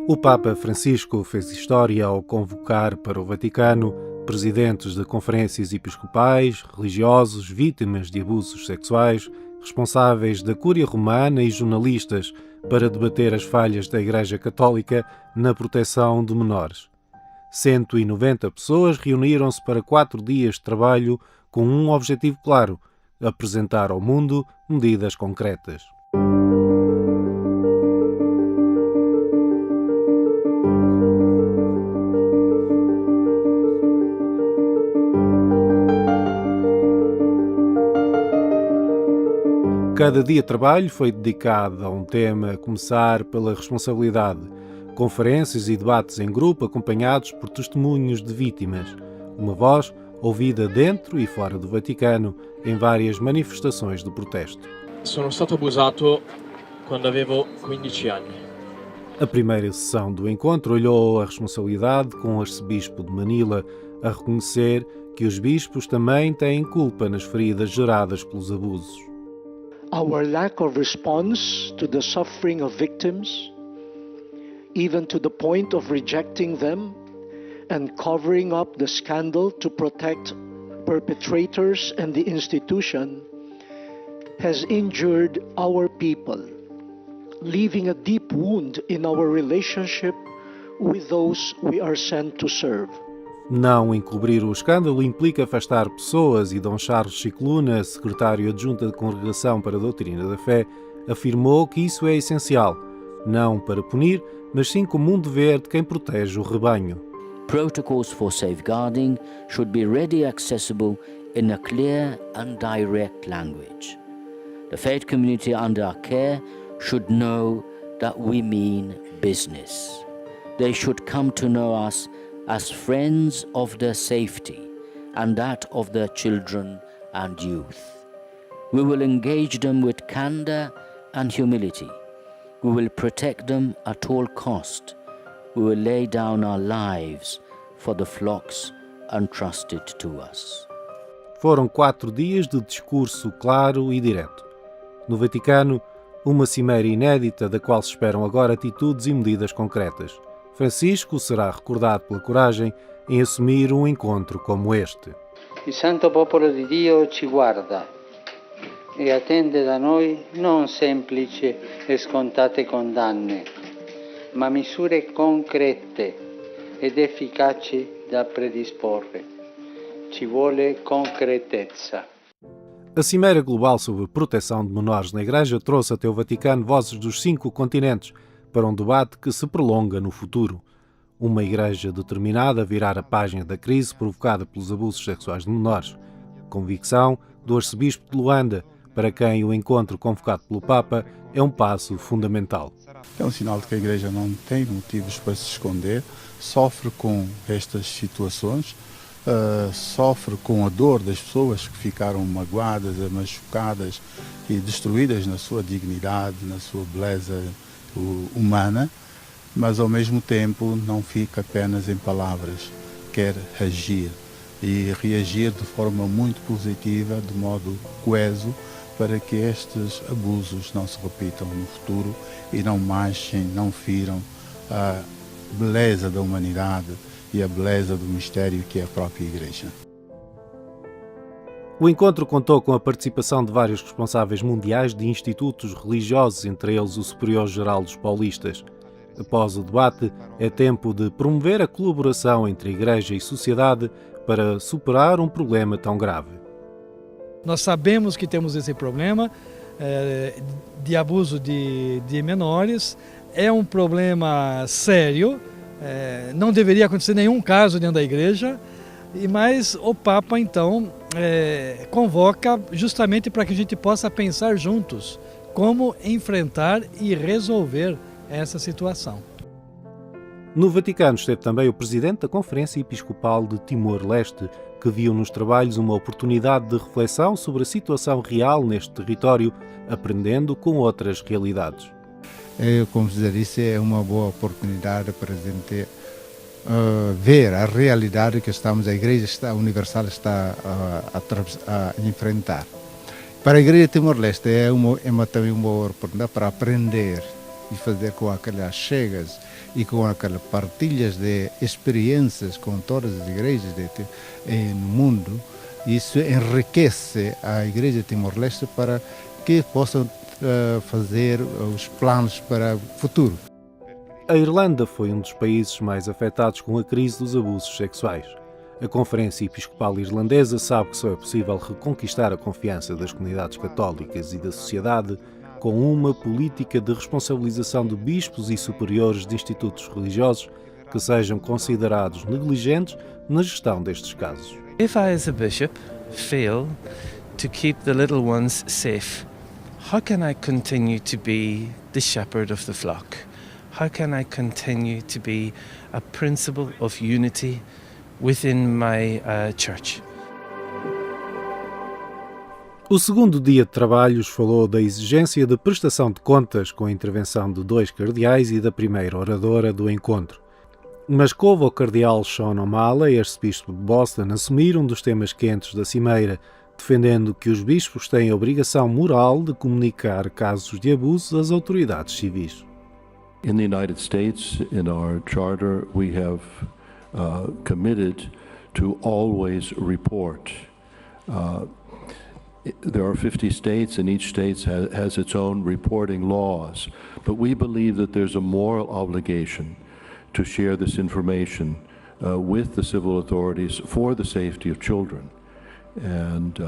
O Papa Francisco fez história ao convocar para o Vaticano presidentes de conferências episcopais, religiosos, vítimas de abusos sexuais, responsáveis da Cúria Romana e jornalistas para debater as falhas da Igreja Católica na proteção de menores. 190 pessoas reuniram-se para 4 dias de trabalho com um objetivo claro: apresentar ao mundo medidas concretas. Cada dia de trabalho foi dedicado a um tema, a começar pela responsabilidade. Conferências e debates em grupo acompanhados por testemunhos de vítimas. Uma voz ouvida dentro e fora do Vaticano em várias manifestações de protesto. Sono stato abusato quando avevo 15 anni. A primeira sessão do encontro olhou a responsabilidade com o arcebispo de Manila a reconhecer que os bispos também têm culpa nas feridas geradas pelos abusos. Our lack of response to the suffering of victims, even to the point of rejecting them and covering up the scandal to protect perpetrators and the institution, has injured our people, leaving a deep wound in our relationship with those we are sent to serve. Não encobrir o escândalo implica afastar pessoas e Dom Charles Cicluna, secretário adjunto da Congregação para a Doutrina da Fé, afirmou que isso é essencial, não para punir, mas sim como um dever de quem protege o rebanho. Protocols for safeguarding should be readily accessible in a clear and direct language. The faith community under our care should know that we mean business. They should come to know us as friends of their safety and that of their children and youth. We will engage them with candor and humility. We will protect them at all cost. We will lay down our lives for the flocks entrusted to us. Foram 4 dias de discurso claro e direto. No Vaticano, uma cimeira inédita da qual se esperam agora atitudes e medidas concretas. Francisco será recordado pela coragem em assumir um encontro como este. Il santo popolo di Dio ci guarda e attende da noi non semplici e scontate condanne, ma misure concrete ed efficaci da predisporre. Ci vuole concretezza. A Cimeira Global sobre Proteção de Menores na Igreja trouxe até o Vaticano vozes dos 5 continentes para um debate que se prolonga no futuro. Uma Igreja determinada a virar a página da crise provocada pelos abusos sexuais de menores. Convicção do arcebispo de Luanda, para quem o encontro convocado pelo Papa é um passo fundamental. É um sinal de que a Igreja não tem motivos para se esconder, sofre com estas situações, sofre com a dor das pessoas que ficaram magoadas, machucadas e destruídas na sua dignidade, na sua beleza humana, mas ao mesmo tempo não fica apenas em palavras, quer agir e reagir de forma muito positiva, de modo coeso, para que estes abusos não se repitam no futuro e não manchem, não firam a beleza da humanidade e a beleza do mistério que é a própria Igreja. O encontro contou com a participação de vários responsáveis mundiais de institutos religiosos, entre eles o Superior-Geral dos Paulistas. Após o debate, é tempo de promover a colaboração entre a Igreja e sociedade para superar um problema tão grave. Nós sabemos que temos esse problema de abuso de menores. É um problema sério, não deveria acontecer nenhum caso dentro da Igreja, mas o Papa, então, convoca justamente para que a gente possa pensar juntos como enfrentar e resolver essa situação. No Vaticano esteve também o presidente da Conferência Episcopal de Timor-Leste, que viu nos trabalhos uma oportunidade de reflexão sobre a situação real neste território, aprendendo com outras realidades. Eu considero isso é uma boa oportunidade para a gente ver a realidade que a Igreja Universal está a enfrentar. Para a Igreja Timor-Leste é também uma boa oportunidade para aprender e fazer com aquelas chegas e com aquelas partilhas de experiências com todas as igrejas no mundo, isso enriquece a Igreja de Timor-Leste para que possam fazer os planos para o futuro. A Irlanda foi um dos países mais afetados com a crise dos abusos sexuais. A Conferência Episcopal Irlandesa sabe que só é possível reconquistar a confiança das comunidades católicas e da sociedade com uma política de responsabilização de bispos e superiores de institutos religiosos que sejam considerados negligentes na gestão destes casos. If I, as a bishop, fail to keep the little ones safe, how can I continue to be the shepherd of the flock? How can I continue to be a principle of unity within my church? O segundo dia de trabalhos falou da exigência de prestação de contas com a intervenção de 2 cardeais e da primeira oradora do encontro. Mas coube ao cardeal Sean O'Malley, arcebispo de Boston, assumir um dos temas quentes da cimeira, defendendo que os bispos têm a obrigação moral de comunicar casos de abuso às autoridades civis. In the United States, in our charter, we have committed to always report. There are 50 states, and each state has its own reporting laws. But we believe that there's a moral obligation to share this information with the civil authorities for the safety of children. And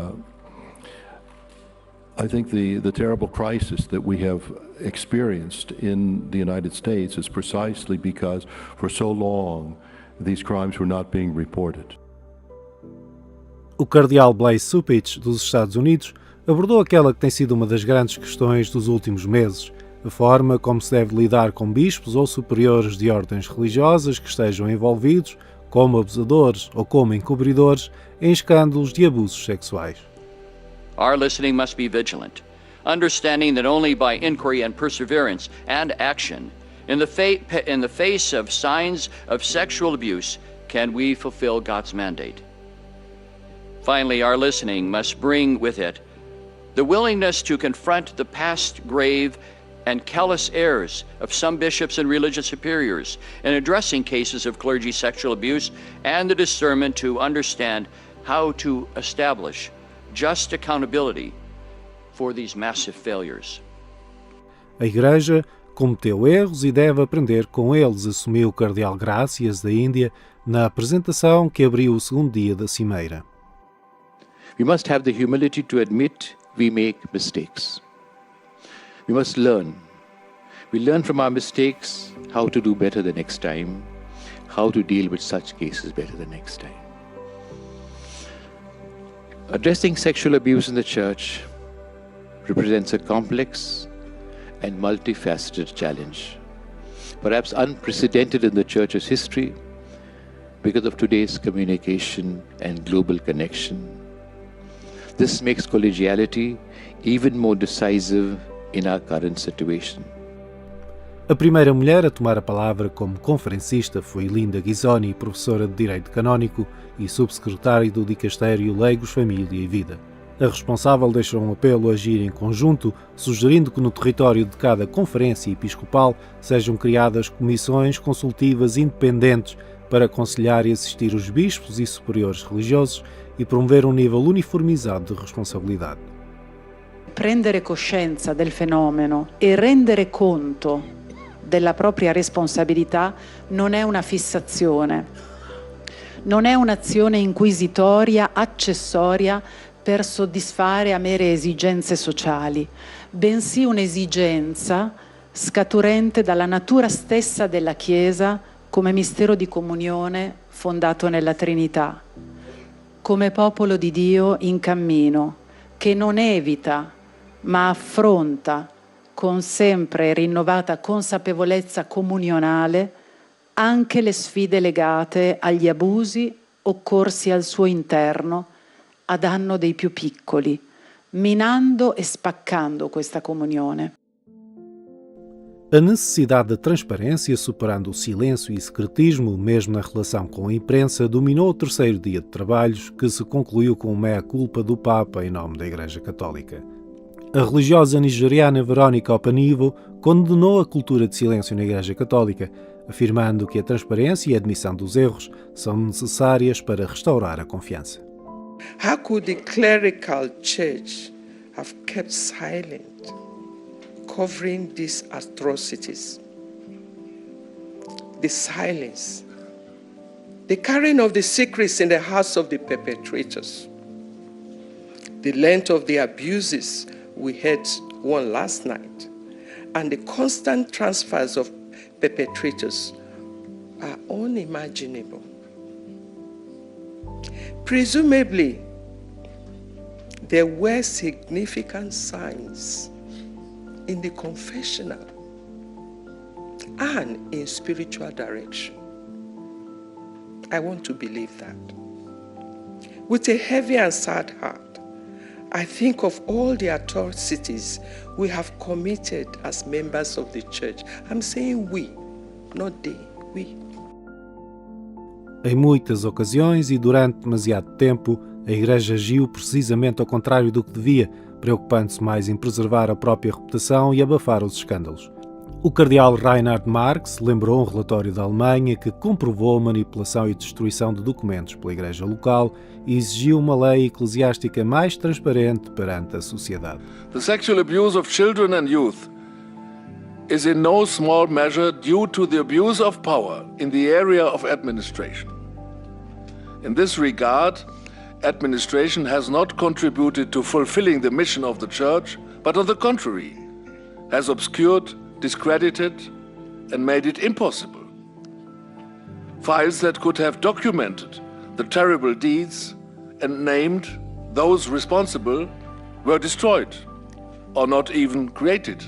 I think the terrible crisis that we have experienced in the United States is precisely because for so long these crimes were not being reported. O cardeal Blase Cupich, dos Estados Unidos, abordou aquela que tem sido uma das grandes questões dos últimos meses, a forma como se deve lidar com bispos ou superiores de ordens religiosas que estejam envolvidos, como abusadores ou como encobridores, em escândalos de abusos sexuais. Our listening must be vigilant, understanding that only by inquiry and perseverance and action, in the face of signs of sexual abuse, can we fulfill God's mandate. Finally, our listening must bring with it the willingness to confront the past grave and callous errors of some bishops and religious superiors in addressing cases of clergy sexual abuse, and the discernment to understand how to establish just accountability for these massive failures. A Igreja cometeu erros e deve aprender com eles, assumiu o cardeal Gracias, da Índia, na apresentação que abriu o segundo dia da cimeira. We must have the humility to admit we make mistakes. We must learn. We learn from our mistakes how to do better the next time, how to deal with such cases better the next time. Addressing sexual abuse in the church represents a complex and multifaceted challenge, perhaps unprecedented in the church's history because of today's communication and global connection. This makes collegiality even more decisive in our current situation. A primeira mulher a tomar a palavra como conferencista foi Linda Ghisoni, professora de Direito Canónico e subsecretária do Dicastério Leigos, Família e Vida. A responsável deixou um apelo a agir em conjunto, sugerindo que no território de cada conferência episcopal sejam criadas comissões consultivas independentes para aconselhar e assistir os bispos e superiores religiosos e promover um nível uniformizado de responsabilidade. Prendere coscienza del fenomeno e rendere conto della propria responsabilità non è una fissazione, non è un'azione inquisitoria, accessoria per soddisfare a mere esigenze sociali, bensì un'esigenza scaturente dalla natura stessa della Chiesa come mistero di comunione fondato nella Trinità, come popolo di Dio in cammino, che non evita ma affronta con sempre rinnovata consapevolezza comunionale anche le sfide legate agli abusi occorsi al suo interno a danno dei più piccoli, minando e spaccando questa comunione. A necessidade de transparência, superando o silêncio e secretismo, mesmo na relação com a imprensa, dominou o terceiro dia de trabalhos, que se concluiu com o mea-culpa do Papa em nome da Igreja Católica. A religiosa nigeriana Verónica Opanivo condenou a cultura de silêncio na Igreja Católica, afirmando que a transparência e a admissão dos erros são necessárias para restaurar a confiança. How could the clerical church have kept silent, covering these atrocities? The silence, the carrying of the secrets in the hearts of the perpetrators, the length of the abuses, we had one last night, and the constant transfers of perpetrators are unimaginable. Presumably, there were significant signs in the confessional and in spiritual direction. I want to believe that. With a heavy and sad heart, I think of all the atrocities we have committed as members of the church. I'm saying we, not they, we. Em muitas ocasiões e durante demasiado tempo, a Igreja agiu precisamente ao contrário do que devia, preocupando-se mais em preservar a própria reputação e abafar os escândalos. O cardeal Reinhard Marx lembrou um relatório da Alemanha que comprovou manipulação e destruição de documentos pela Igreja local e exigiu uma lei eclesiástica mais transparente perante a sociedade. The sexual abuse of children and youth is in no small measure due to the abuse of power in the area of administration. In this regard, administration has not contributed to fulfilling the mission of the Church, but on the contrary, has obscured, discredited, and made it impossible. Files that could have documented the terrible deeds and named those responsible were destroyed or not even created.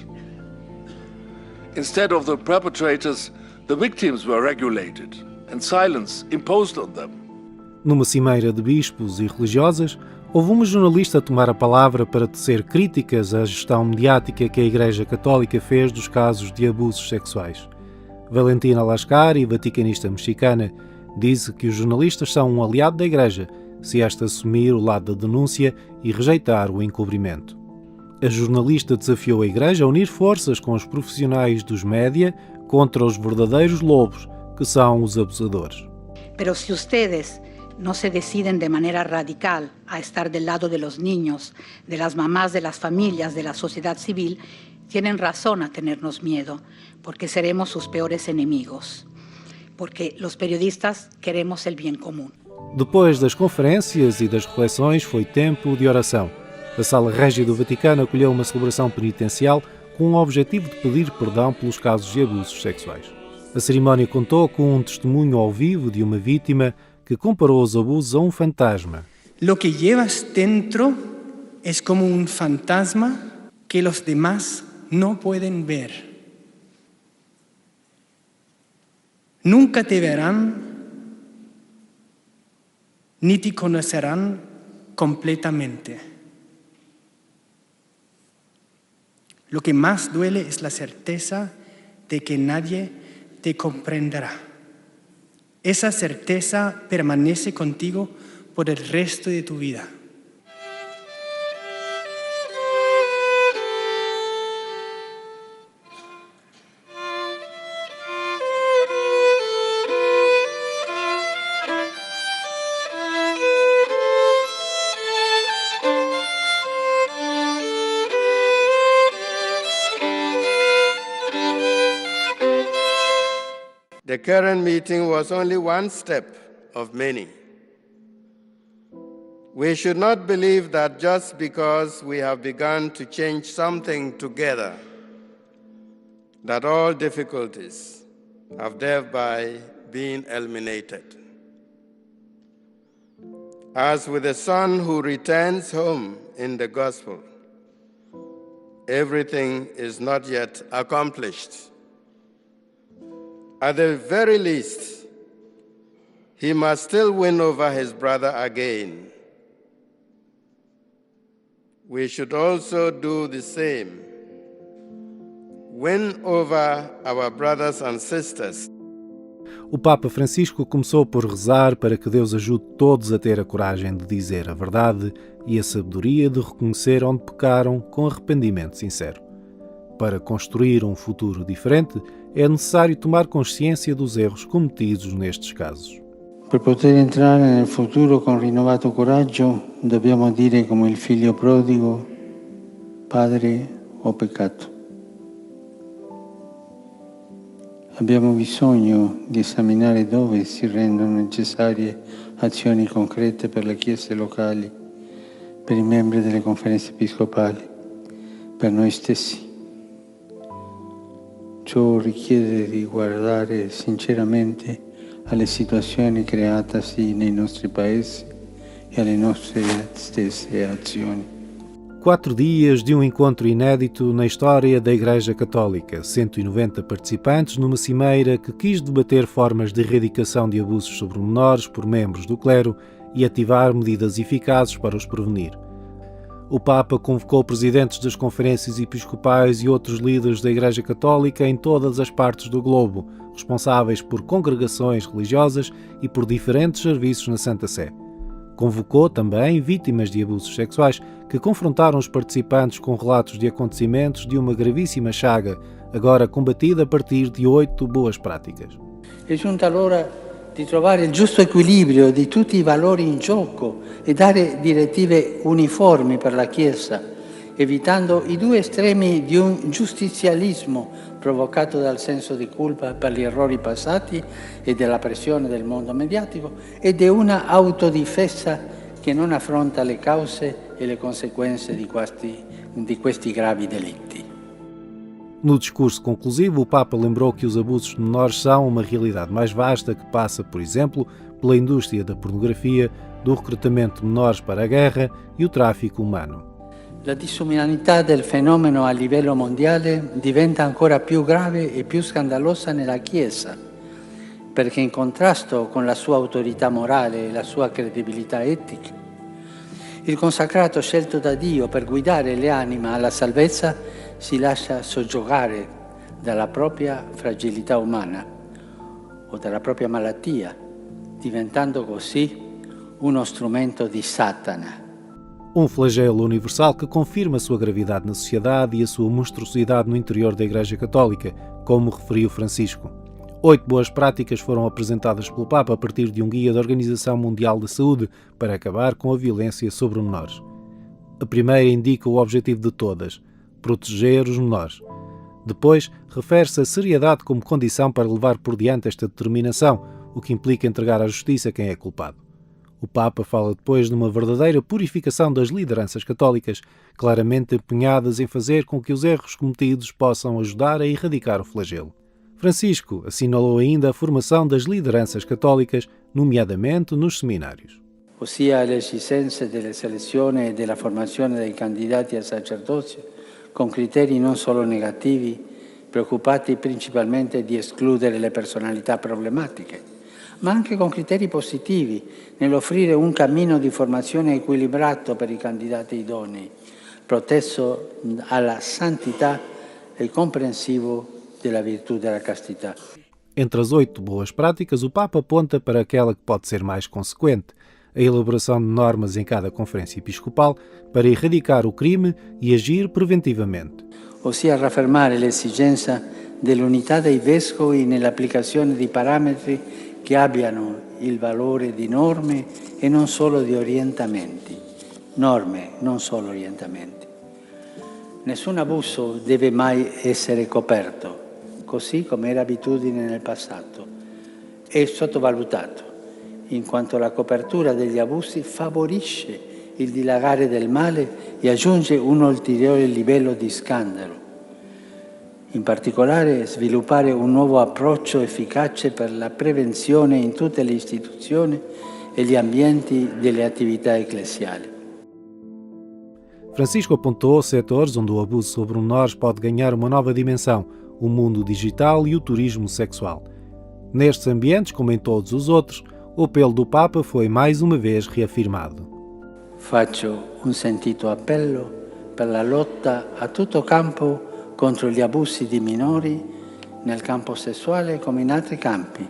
Instead of the perpetrators, the victims were regulated and silence imposed on them. Numa cimeira de bispos e religiosas, houve uma jornalista a tomar a palavra para tecer críticas à gestão mediática que a Igreja Católica fez dos casos de abusos sexuais. Valentina Lascari, vaticanista mexicana, disse que os jornalistas são um aliado da Igreja se esta assumir o lado da denúncia e rejeitar o encobrimento. A jornalista desafiou a Igreja a unir forças com os profissionais dos média contra os verdadeiros lobos, que são os abusadores. Pero si ustedes no se deciden de manera radical a estar del lado de los niños, de las mamás, de las familias, de la sociedad civil, tienen razón a tenernos miedo, porque seremos sus peores enemigos, porque los periodistas queremos el bien común. Depois das conferências e das reflexões, foi tempo de oração. A Sala Régia do Vaticano acolheu uma celebração penitencial com o objetivo de pedir perdão pelos casos de abusos sexuais. A cerimónia contou com um testemunho ao vivo de uma vítima que comparou os abusos a um fantasma. Lo que llevas dentro es como un fantasma que los demás no pueden ver. Nunca te verán ni te conocerán completamente. Lo que más duele es la certeza de que nadie te comprenderá. Esa certeza permanece contigo por el resto de tu vida. The current meeting was only one step of many. We should not believe that just because we have begun to change something together, that all difficulties have thereby been eliminated. As with the son who returns home in the gospel, everything is not yet accomplished. At the very least, he must still win over his brother again. We should also do the same. Win over our brothers and sisters. O Papa Francisco começou por rezar para que Deus ajude todos a ter a coragem de dizer a verdade e a sabedoria de reconhecer onde pecaram com arrependimento sincero. Para construir um futuro diferente, é necessário tomar consciência dos erros cometidos nestes casos. Per poter entrare nel futuro con rinnovato coraggio, dobbiamo dire come il figlio prodigo, Padre, ho peccato. Abbiamo bisogno di esaminare dove si rendono necessarie azioni concrete per le chiese locali, per i membri delle conferenze episcopali, per noi stessi. Ciò richiede di guardare sinceramente alle situazioni creatasi nei nostri paesi e alle nostre stesse azioni. 4 dias de um encontro inédito na história da Igreja Católica. 190 participantes numa cimeira que quis debater formas de erradicação de abusos sobre menores por membros do clero e ativar medidas eficazes para os prevenir. O Papa convocou presidentes das conferências episcopais e outros líderes da Igreja Católica em todas as partes do globo, responsáveis por congregações religiosas e por diferentes serviços na Santa Sé. Convocou também vítimas de abusos sexuais que confrontaram os participantes com relatos de acontecimentos de uma gravíssima chaga, agora combatida a partir de 8 boas práticas. È giunta l'ora di trovare il giusto equilibrio di tutti i valori in gioco e dare direttive uniformi per la Chiesa, evitando i due estremi di un giustizialismo provocato dal senso di colpa per gli errori passati e della pressione del mondo mediatico e di una autodifesa che non affronta le cause e le conseguenze di questi gravi delitti. No discurso conclusivo, o Papa lembrou que os abusos de menores são uma realidade mais vasta que passa, por exemplo, pela indústria da pornografia, do recrutamento de menores para a guerra e o tráfico humano. La disumanità del fenomeno a livello mondiale diventa ancora più grave e più scandalosa nella Chiesa, perché in contrasto con la sua autorità morale e la sua credibilità etica, il consacrato scelto da Dio per guidare le anime alla salvezza si lascia soggiogare dalla propria fragilità umana o dalla propria malattia, diventando così uno strumento di Satana. Um flagelo universal que confirma a sua gravidade na sociedade e a sua monstruosidade no interior da Igreja Católica, como referiu Francisco. 8 boas práticas foram apresentadas pelo Papa a partir de um guia da Organização Mundial da Saúde para acabar com a violência sobre menores. A primeira indica o objetivo de todas: proteger os menores. Depois, refere-se a seriedade como condição para levar por diante esta determinação, o que implica entregar à justiça quem é culpado. O Papa fala depois de uma verdadeira purificação das lideranças católicas, claramente empenhadas em fazer com que os erros cometidos possam ajudar a erradicar o flagelo. Francisco assinalou ainda a formação das lideranças católicas, nomeadamente nos seminários. Ossia l'esigenza della selezione e della formazione dei candidati al sacerdozio con criteri non solo negativi, preoccupati principalmente di escludere le personalità problematiche, ma anche con criteri positivi nell'offrire un cammino di formazione equilibrato per i candidati idonei, proteso alla santità e comprensivo della virtù della castità. Entre as 8 boas práticas, o Papa aponta para aquela que pode ser mais consequente: a elaboração de normas em cada conferência episcopal para erradicar o crime e agir preventivamente. Ossia raffermare l'esigenza dell'unità dei vescovi nell'applicazione di parametri che abbiano il valore di norme e non solo di orientamenti. Norme, non solo orientamenti. Nessun abuso deve mai essere coperto, così come era abitudine nel passato, è sottovalutato, in quanto la copertura degli abusi favorisce il dilagare del male e aggiunge un ulteriore livello di scandalo. In particolare, sviluppare un nuovo approccio efficace per la prevenzione in tutte le istituzioni e gli ambienti delle attività ecclesiali. Francisco apontou setores onde o abuso sobre menores pode ganhar uma nova dimensão: o mundo digital e o turismo sexual. Nestes ambientes, como em todos os outros, o apelo do Papa foi mais uma vez reafirmado. Faccio un sentito appello per la lotta a tutto campo contro gli abusi di minori nel campo sessuale come in altri campi,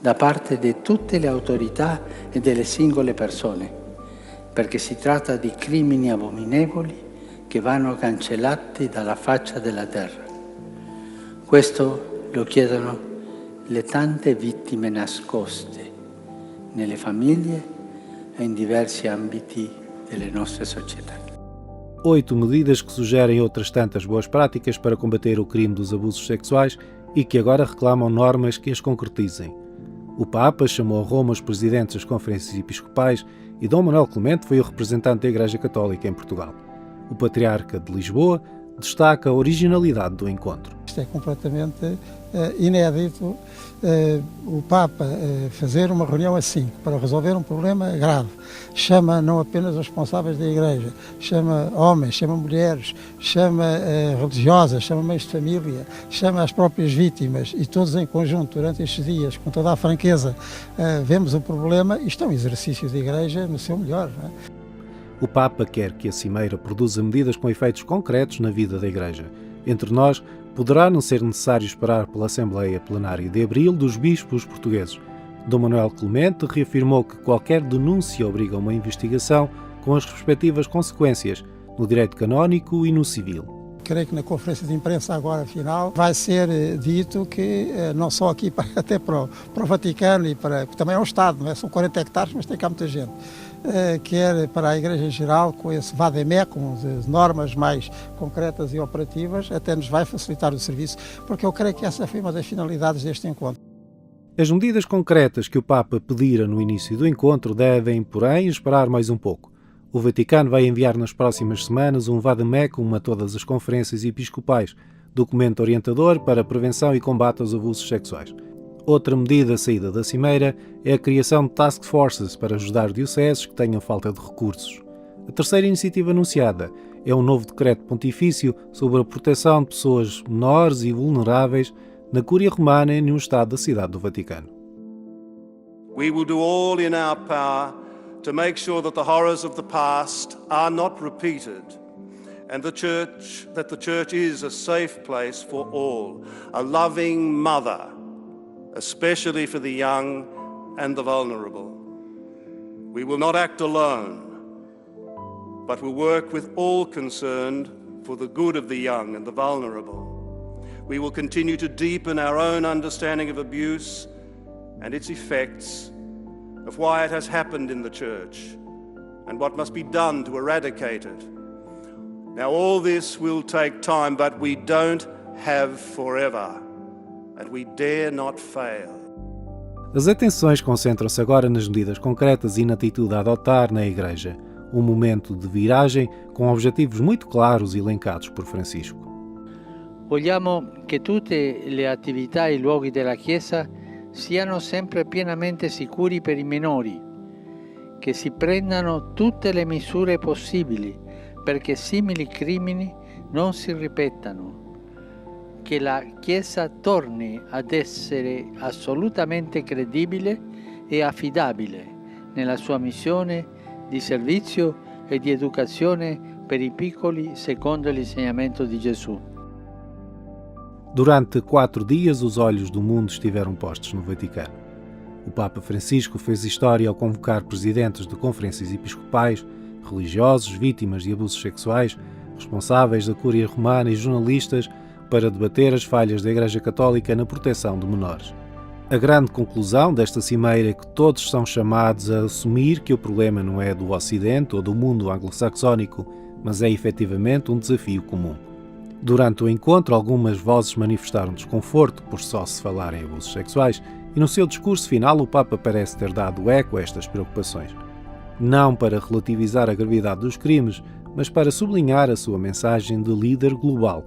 da parte di tutte le autorità e delle singole persone, perché si tratta di crimini abominevoli che vanno cancellati dalla faccia della terra. Questo lo chiedono le tante vittime nascoste nelle famiglie e in diversi ambiti delle nostre società. 8 medidas que sugerem outras tantas boas práticas para combater o crime dos abusos sexuais e que agora reclamam normas que as concretizem. O Papa chamou a Roma os presidentes das conferências episcopais e Dom Manuel Clemente foi o representante da Igreja Católica em Portugal. O Patriarca de Lisboa destaca a originalidade do encontro. Isto é completamente inédito, o Papa fazer uma reunião assim, para resolver um problema grave. Chama não apenas os responsáveis da Igreja, chama homens, chama mulheres, chama religiosas, chama mães de família, chama as próprias vítimas e todos em conjunto, durante estes dias, com toda a franqueza, vemos o problema. Isto é um exercício da Igreja no seu melhor, não é? O Papa quer que a Cimeira produza medidas com efeitos concretos na vida da Igreja. Entre nós, poderá não ser necessário esperar pela Assembleia Plenária de Abril dos Bispos portugueses. Dom Manuel Clemente reafirmou que qualquer denúncia obriga a uma investigação com as respectivas consequências, no direito canónico e no civil. Creio que na conferência de imprensa agora final vai ser dito que não só aqui, até para o Vaticano e para, que também é um Estado, não é? São 40 hectares, mas tem cá muita gente. Quer para a Igreja em geral, com esse vademecum de normas mais concretas e operativas, até nos vai facilitar o serviço, porque eu creio que essa foi uma das finalidades deste encontro. As medidas concretas que o Papa pedira no início do encontro devem, porém, esperar mais um pouco. O Vaticano vai enviar nas próximas semanas um vademecum a todas as conferências episcopais, documento orientador para a prevenção e combate aos abusos sexuais. Outra medida saída da Cimeira é a criação de task forces para ajudar dioceses que tenham falta de recursos. A terceira iniciativa anunciada é um novo decreto pontifício sobre a proteção de pessoas menores e vulneráveis na Cúria Romana e num Estado da Cidade do Vaticano. We will do all in our power to make sure that the horrors of the past are not repeated and that the church is a safe place for all, a loving mother, especially for the young and the vulnerable. We will not act alone, but will work with all concerned for the good of the young and the vulnerable. We will continue to deepen our own understanding of abuse and its effects, of why it has happened in the church, and what must be done to eradicate it. Now, all this will take time, but we don't have forever. And we dare not fail. As atenções concentram-se agora nas medidas concretas e na atitude a adotar na Igreja, um momento de viragem com objetivos muito claros elencados por Francisco. Vogliamo che tutte le attività e i luoghi della Chiesa siano sempre pienamente sicuri per i minori, che si prendano tutte le misure possibili perché simili crimini non si ripetano, che la Chiesa torni ad essere assolutamente credibile e affidabile nella sua missione di servizio e di educazione per i piccoli secondo l'insegnamento di Gesù. Durante 4 dias, os olhos do mundo estiveram postos no Vaticano. O Papa Francisco fez história ao convocar presidentes de conferências episcopais, religiosos, vítimas de abusos sexuais, responsáveis da Cúria Romana e jornalistas para debater as falhas da Igreja Católica na proteção de menores. A grande conclusão desta cimeira é que todos são chamados a assumir que o problema não é do Ocidente ou do mundo anglo-saxónico, mas é efetivamente um desafio comum. Durante o encontro, algumas vozes manifestaram desconforto por só se falar em abusos sexuais e no seu discurso final o Papa parece ter dado eco a estas preocupações. Não para relativizar a gravidade dos crimes, mas para sublinhar a sua mensagem de líder global.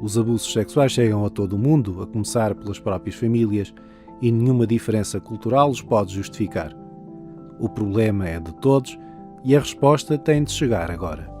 Os abusos sexuais chegam a todo o mundo, a começar pelas próprias famílias, e nenhuma diferença cultural os pode justificar. O problema é de todos e a resposta tem de chegar agora.